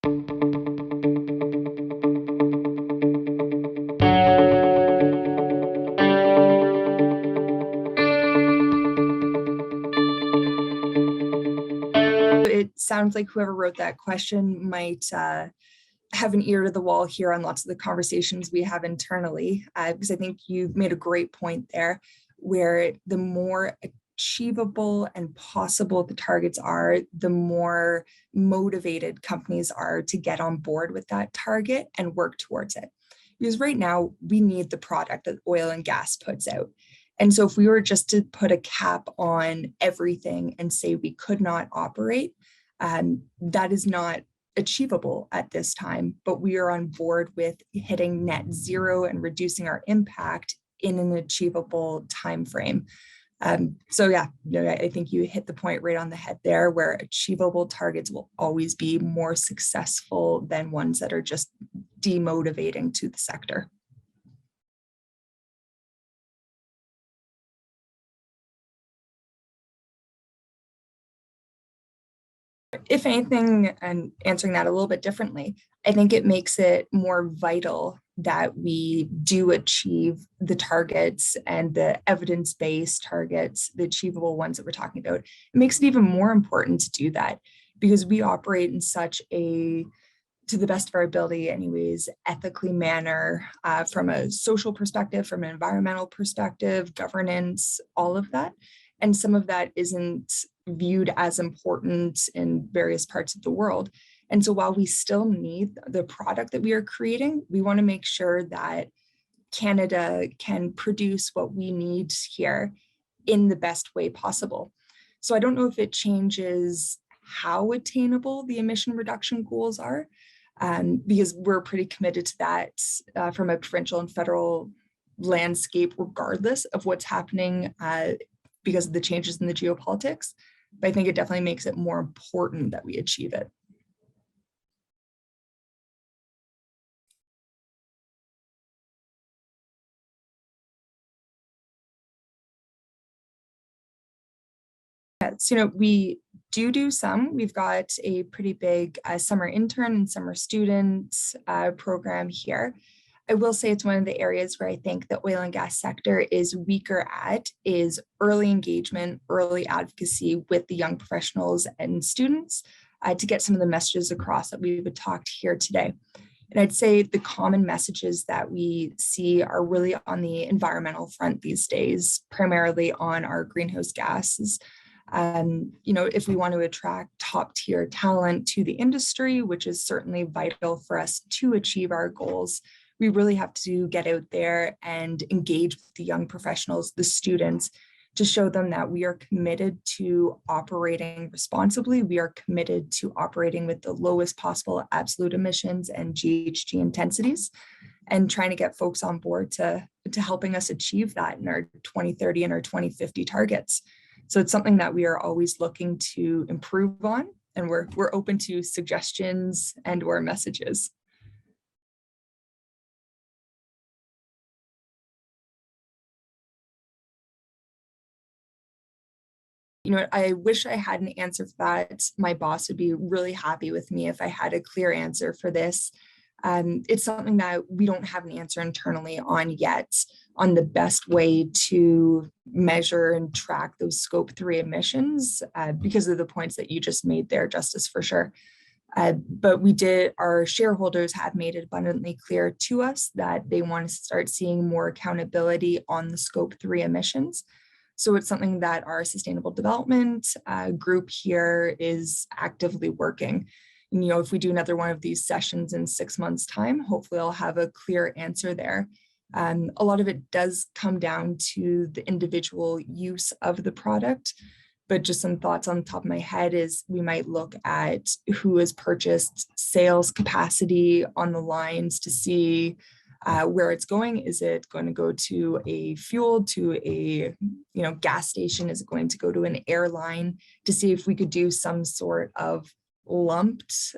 It sounds like whoever wrote that question might have an ear to the wall here on lots of the conversations we have internally, because I think you've made a great point there, where the more achievable and possible the targets are, the more motivated companies are to get on board with that target and work towards it. Because right now, we need the product that oil and gas puts out. And so if we were just to put a cap on everything and say we could not operate, that is not achievable at this time, but we are on board with hitting net zero and reducing our impact in an achievable time frame. So yeah, I think you hit the point right on the head there, where achievable targets will always be more successful than ones that are just demotivating to the sector. If anything, and answering that a little bit differently, I think it makes it more vital that we do achieve the targets and the evidence-based targets, the achievable ones that we're talking about. It makes it even more important to do that because we operate in such a, to the best of our ability anyways, ethically manner, from a social perspective, from an environmental perspective, governance, all of that. And some of that isn't viewed as important in various parts of the world. And so while we still need the product that we are creating, we want to make sure that Canada can produce what we need here in the best way possible. So I don't know if it changes how attainable the emission reduction goals are, because we're pretty committed to that from a provincial and federal landscape, regardless of what's happening because of the changes in the geopolitics. But I think it definitely makes it more important that we achieve it. So, we do some. We've got a pretty big summer intern and summer student program here. I will say it's one of the areas where I think the oil and gas sector is weaker at is early engagement, early advocacy with the young professionals and students to get some of the messages across that we've talked here today. And I'd say the common messages that we see are really on the environmental front these days, primarily on our greenhouse gases. If we want to attract top tier talent to the industry, which is certainly vital for us to achieve our goals, we really have to get out there and engage with the young professionals, the students, to show them that we are committed to operating responsibly. We are committed to operating with the lowest possible absolute emissions and GHG intensities, and trying to get folks on board to helping us achieve that in our 2030 and our 2050 targets. So it's something that we are always looking to improve on, and we're open to suggestions and or messages. I wish I had an answer for that. My boss would be really happy with me if I had a clear answer for this. It's something that we don't have an answer internally on yet, on the best way to measure and track those scope 3 emissions because of the points that you just made there, Justice, for sure. But our shareholders have made it abundantly clear to us that they want to start seeing more accountability on the scope 3 emissions. So it's something that our sustainable development group here is actively working. And, if we do another one of these sessions in 6 months' time, hopefully I'll have a clear answer there. A lot of it does come down to the individual use of the product, but just some thoughts on the top of my head is we might look at who has purchased sales capacity on the lines to see where it's going. Is it going to go to a fuel, to a gas station? Is it going to go to an airline? To see if we could do some sort of lumped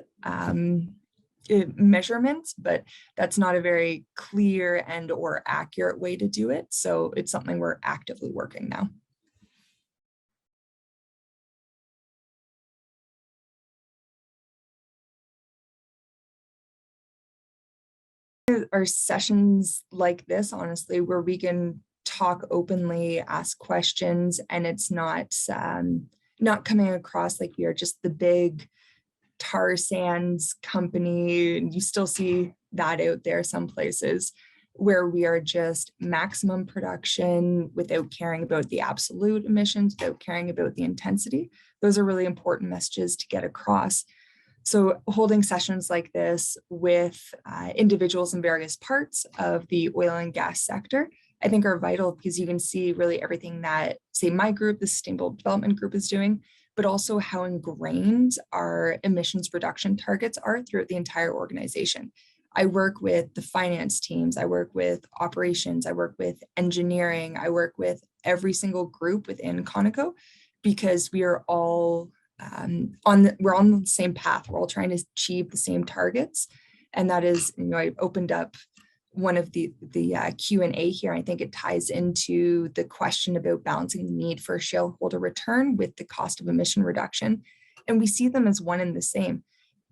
measurements, but that's not a very clear and or accurate way to do it. So it's something we're actively working now. Are sessions like this, honestly, where we can talk openly, ask questions, and it's not coming across like we are just the big tar sands company. You still see that out there some places, where we are just maximum production without caring about the absolute emissions, without caring about the intensity. Those are really important messages to get across. So holding sessions like this with individuals in various parts of the oil and gas sector, I think are vital, because you can see really everything that, say, my group, the Sustainable Development Group, is doing, but also how ingrained our emissions reduction targets are throughout the entire organization. I work with the finance teams, I work with operations, I work with engineering, I work with every single group within Conoco, because we are all we're on the same path. We're all trying to achieve the same targets. And that is, I opened up one of the Q&A here. I think it ties into the question about balancing the need for shareholder return with the cost of emission reduction. And we see them as one and the same.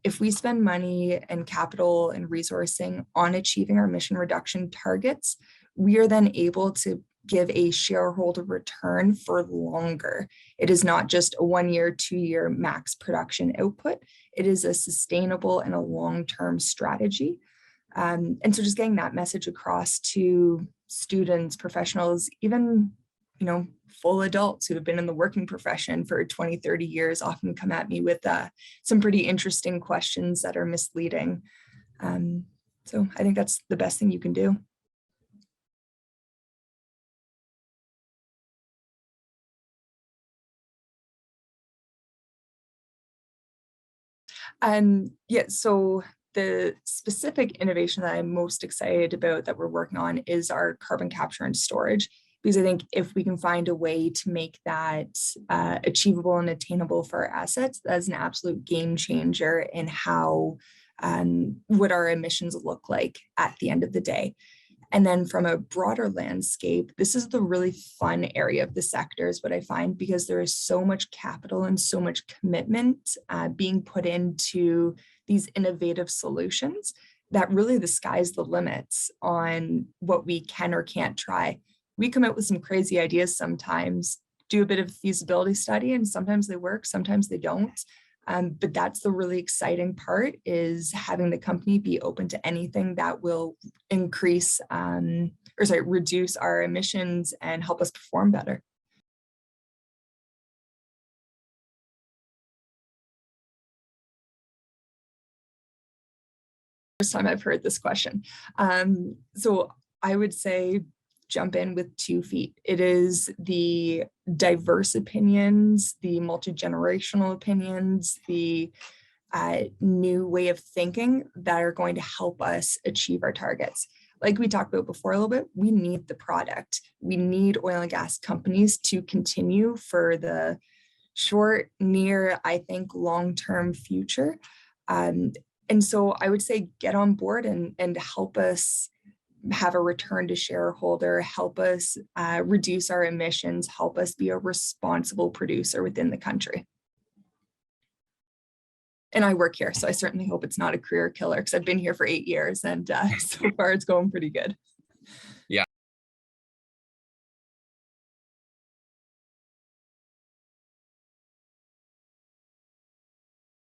If we spend money and capital and resourcing on achieving our emission reduction targets, we are then able to give a shareholder return for longer. It is not just a 1 year, 2 year max production output. It is a sustainable and a long-term strategy. And so just getting that message across to students, professionals, even, full adults who have been in the working profession for 20, 30 years often come at me with some pretty interesting questions that are misleading. So I think that's the best thing you can do. Yeah, so the specific innovation that I'm most excited about that we're working on is our carbon capture and storage, because I think if we can find a way to make that achievable and attainable for our assets, that's an absolute game changer in how what our emissions look like at the end of the day. And then from a broader landscape, this is the really fun area of the sector, is what I find, because there is so much capital and so much commitment being put into these innovative solutions that really the sky's the limits on what we can or can't try. We come out with some crazy ideas sometimes, do a bit of feasibility study, and sometimes they work, sometimes they don't. But that's the really exciting part, is having the company be open to anything that will reduce our emissions and help us perform better. First time I've heard this question. So I would say jump in with 2 feet. It is the diverse opinions, the multi-generational opinions, the new way of thinking that are going to help us achieve our targets. Like we talked about before a little bit, we need the product. We need oil and gas companies to continue for the short, near, I think, long-term future. And so I would say get on board and help us have a return to shareholder, help us reduce our emissions, help us be a responsible producer within the country. And I work here, so I certainly hope it's not a career killer, because I've been here for 8 years, and so far it's going pretty good. Yeah.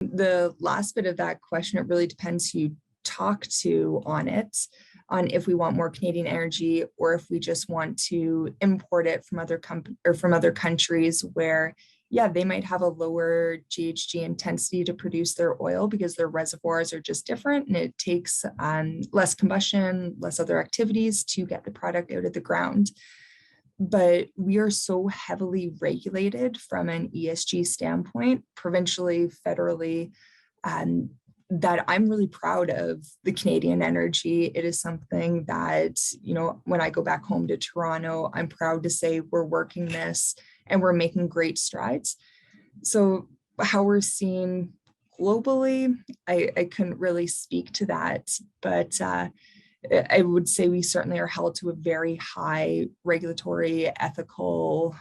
The last bit of that question, it really depends who you talk to on it, on if we want more Canadian energy or if we just want to import it from other countries where, yeah, they might have a lower GHG intensity to produce their oil because their reservoirs are just different, and it takes less combustion, less other activities to get the product out of the ground. But we are so heavily regulated from an ESG standpoint, provincially, federally, that I'm really proud of the Canadian energy. It is something that, when I go back home to Toronto, I'm proud to say we're working this and we're making great strides. So how we're seen globally, I couldn't really speak to that, but I would say we certainly are held to a very high regulatory, ethical,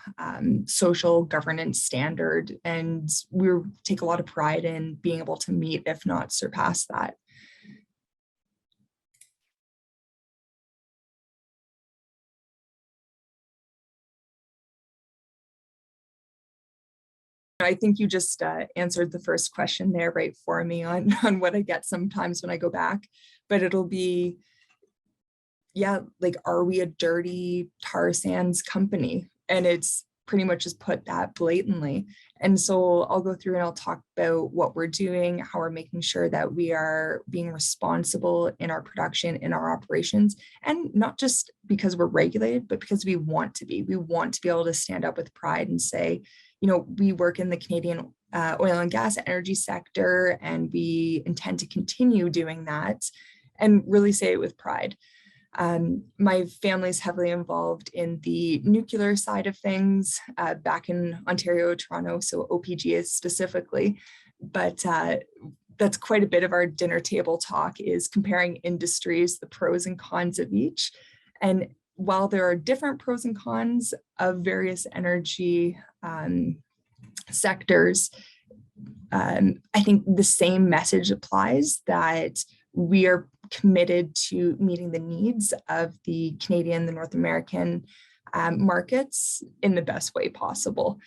social governance standard, and we take a lot of pride in being able to meet, if not surpass that. I think you just answered the first question there right for me on what I get sometimes when I go back, but it'll be, yeah, like, are we a dirty tar sands company? And it's pretty much just put that blatantly. And so I'll go through and I'll talk about what we're doing, how we're making sure that we are being responsible in our production, in our operations, and not just because we're regulated, but because we want to be. We want to be able to stand up with pride and say, you know, we work in the Canadian oil and gas energy sector, and we intend to continue doing that, and really say it with pride. My family's heavily involved in the nuclear side of things back in Ontario, Toronto, so OPG is specifically, but that's quite a bit of our dinner table talk, is comparing industries, the pros and cons of each. And while there are different pros and cons of various energy sectors, I think the same message applies, that we are committed to meeting the needs of the Canadian, the North American markets in the best way possible.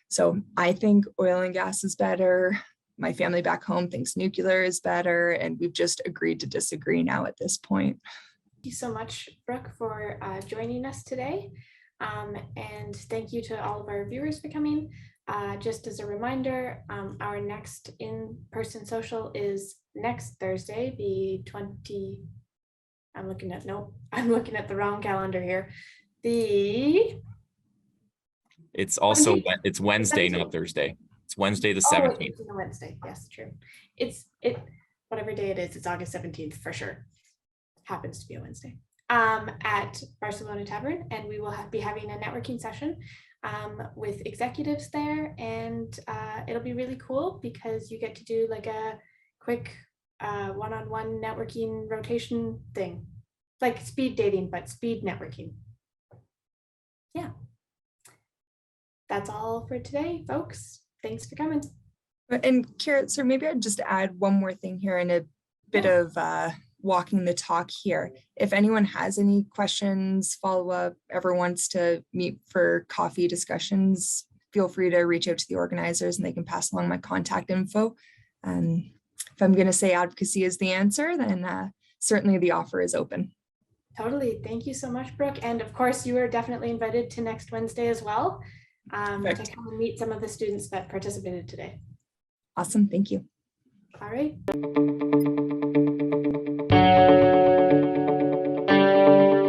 So I think oil and gas is better. My family back home thinks nuclear is better, and we've just agreed to disagree now at this point. Thank you so much, Brooke, for joining us today. And thank you to all of our viewers for coming. Just as a reminder, our next in-person social is next Thursday, the 20, I'm looking at the wrong calendar here. It's also, 20, it's Wednesday, not Thursday. It's Wednesday the 17th. It's a Wednesday, yes, true. Whatever day it is, it's August 17th for sure. Happens to be a Wednesday. At Barcelona Tavern, and we will be having a networking session with executives there, and it'll be really cool because you get to do like a quick one-on-one networking rotation thing, like speed dating, but speed networking. Yeah, that's all for today, folks. Thanks for coming. And Kira, so maybe I'd just add one more thing here, and a bit of walking the talk here. If anyone has any questions, follow up, ever wants to meet for coffee discussions, feel free to reach out to the organizers and they can pass along my contact info. If I'm going to say advocacy is the answer, then certainly the offer is open. Totally. Thank you so much, Brooke. And of course, you are definitely invited to next Wednesday as well to come and meet some of the students that participated today. Awesome. Thank you. All right.